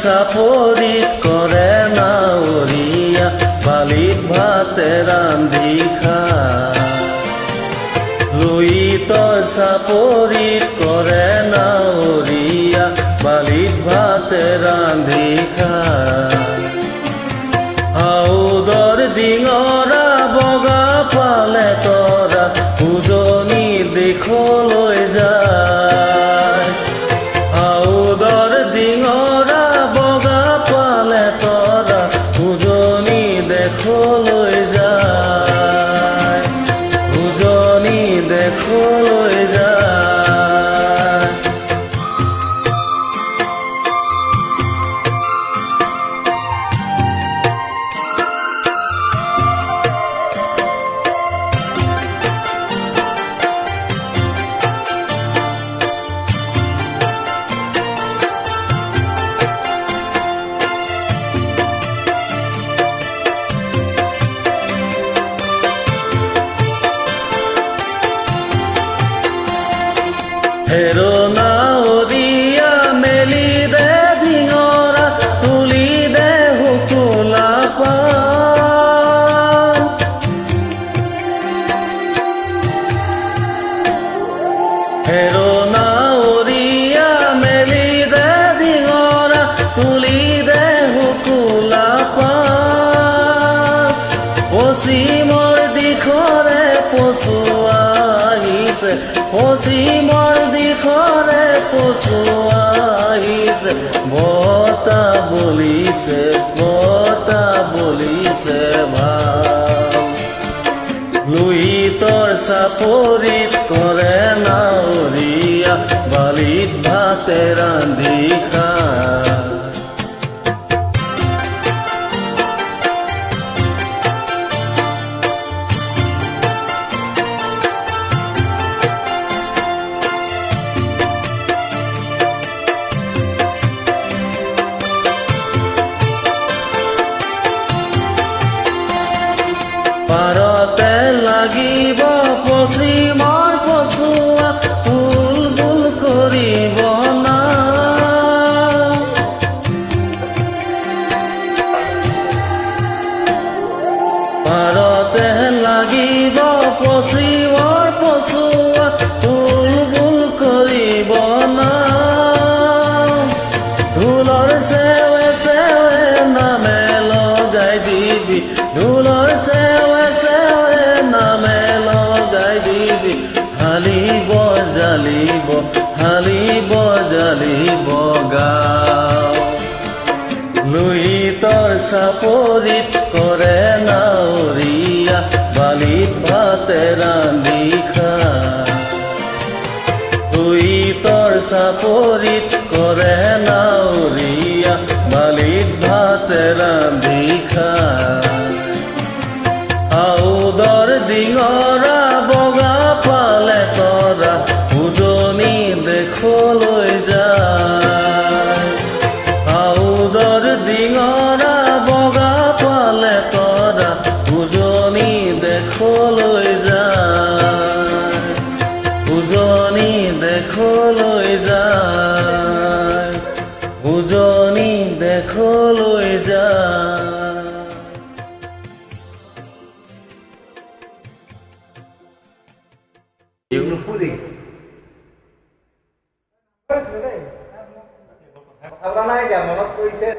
চাপৰিত কৰে নাৱৰীয়া বালিত ভাতে ৰান্ধি খা লুইতৰ চাপৰিত কৰে নাৱৰীয়া বালিত ভাতে ৰান্ধি খা হাউদৰ ডিঙৰা বগা পালে তৰা উজনি দিশলৈ যায় হাউদৰ ডিঙৰা বগা পালে তৰা উজনি দেশলৈ যায় উজনি দেশলৈ যায় হেৰো নাৱৰীয়া মেলি দে ডিঙৰা তুলি দে শুকুলা পাত হেৰো নাৱৰীয়া মেলি দে ডিঙৰা তুলি দে শুকুলা পাত পশ্চিমৰ দিশৰে পচুৱা আহিছে পশ্চিমৰ দিশৰে পচুৱা আহিছে বতাহ বলিছে ভাল লুইতৰ চাপৰিত কৰে নাৱৰীয়া বালিত ভাতে ৰান্ধি খা পাৰতে লাগিব পশ্চিমৰ পচুৱা বুলবুল কৰিব না পাৰতে লাগিব পশ্চিমৰ পচুৱা বুলবুল কৰিব না ঢোলৰ চেৱে চেৱে নামে লগাই দিবি ঢোলৰ চেৱে চেৱে নামে লগাই দিবি হালিব জালিব গাঁও লুইতৰ চাপৰিত কৰে নাৱৰীয়া বালিত ভাতে ৰান্ধি খা লুইতৰ চাপৰিত কৰে নাৱৰীয়া বালিত ভাতে ৰান্ধি খা হাউদৰ ডিঙৰা বগা পালে তৰা উজনি দেশলৈ যায় হাউদৰ ডিঙৰা বগা পালে তৰা উজনি দেশলৈ যায় উজনি দেশলৈ যায় উজনি দেশলৈ যায় Yung puling. Habla na, ya, no lo